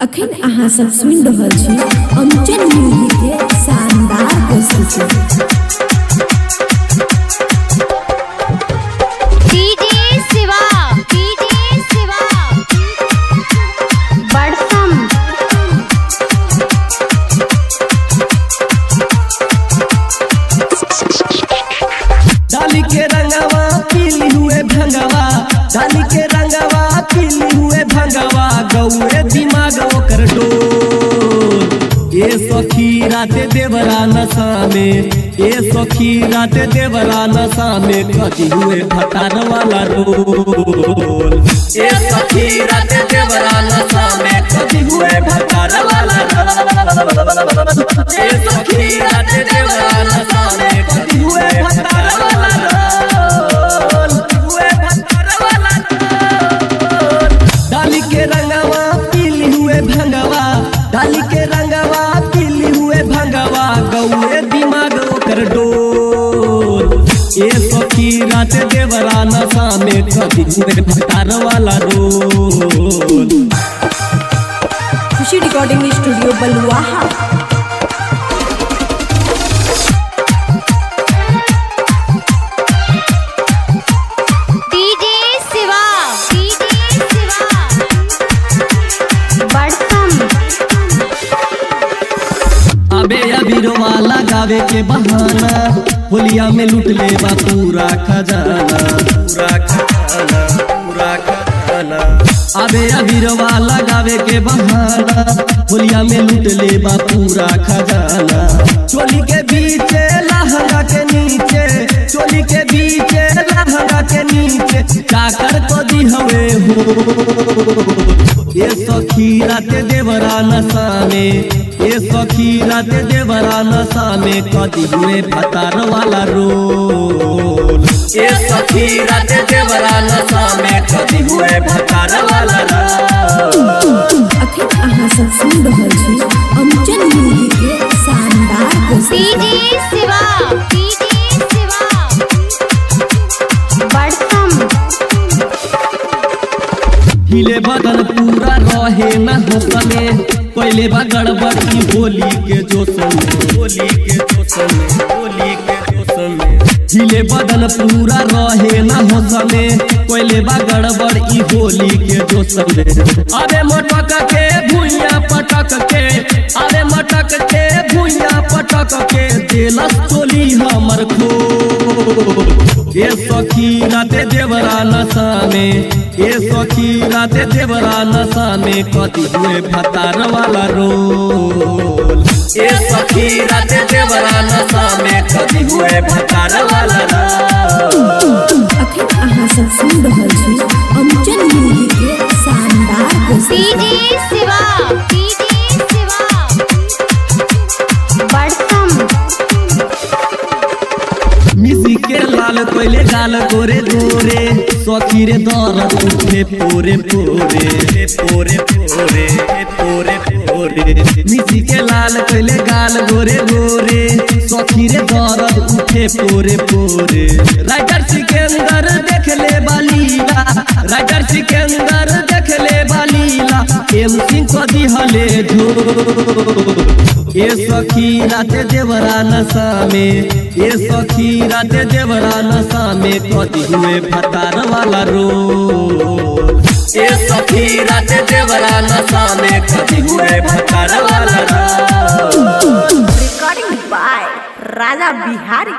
अखन अहाँ सब सुन रहल छी अंचल म्यूजिक के शानदार प्रस्तुति। डीजे शिवा बड़सम डाली के रंगवा पीली हुए भंगवा, डाली के रंगवा पीली हुए भंगवा, गौए दिमाग ओकर डोल। ये सखी राते देवरा नशा में, ये सखी राते देवरा नशा में, कटी हुए भटार वाला रोल। ये सखी राते देवरा नशा में, कटी हुए भटार वाला रोल। ये सखी राते देवरा नशा में, कटी हुए भटार वाला रोल। हुए भटार वाला रोल। डाली के रंगवा पीली हुए भंगवा, डाली के रंगवा पीली हुए भंगवा, गौए दिमाग ओकर डोल। ये सखी राते देवरा नशा में, कटी हुए भटार वाला रोल। खुशी रिकॉर्डिंग स्टूडियो बलुआहा। डीजे शिवा बड़सम अबे अबीरवा लगावे के बहाना, होलिया में लूट ले बा पूरा खजाना, पूरा खजाना, पूरा खजाना। अबे अबीरवा लगावे के बहाना, होलिया में लूट ले बा पूरा खजाना। चोली के बीचे लहंगा के नीचे, चोली के बीचे लहंगा के नीचे, चाकर को दी हवे हो। ये सखी राते देवरा नशा में, ये सखी राते देवरा नशा में, कटी हुए भटार वाला रोल। ये सखी राते देवरा नशा में, कटी हुए भटार वाला रोल। अखन अहाँ सब सुन रहल छी अंचल म्यूजिक के शानदार प्रस्तुति। डीजे शिवा बड़सम हिले बदन पूरा रहे न हंसने, पहले बा गड़बड़ी होली के जोश में, होली के जोश में, होली के जोश में। हिले बदन पूरा रहे न हंसने, पहले बा गड़बड़ी होली के जोश में। अरे मटक के भुइया पटक के, अरे मटक के भुइया पटक के, दिलस चोली हमर खोल। ये सखी राते देवरा नशा में, ये सखी राते देवरा नशा में, कटी हुए भटार वाला रोल। ये सखी राते देवरा नशा में, कटी हुए भटार वाला रोल। अखन अहाँ सब सुन रहल छी अंचल म्यूजिक के शानदार प्रस्तुति। डीजे शिवा बड़सम मिसी के लाल कोयले गाल गोरे गोरे, सखी रे दर्द उठे पोरे पोरे, पोरे पोरे, पोरे पोरे। मिसी के लाल कोयले गाल गोरे गोरे, सखी रे दर्द उठे पोरे पोरे। राइटर सिकंदर देख ले बालीला, राइटर सिकंदर देख ले बालीला, एम सिंह को दिहले झोल। ये सखी राते देवरा नशा में, ये सखी राते देवरा नशा में, कटी हुए भटार वाला रोल। ये सखी राते देवरा नशा में, कटी हुए भटार वाला रोल। Recording by Raja Bihari.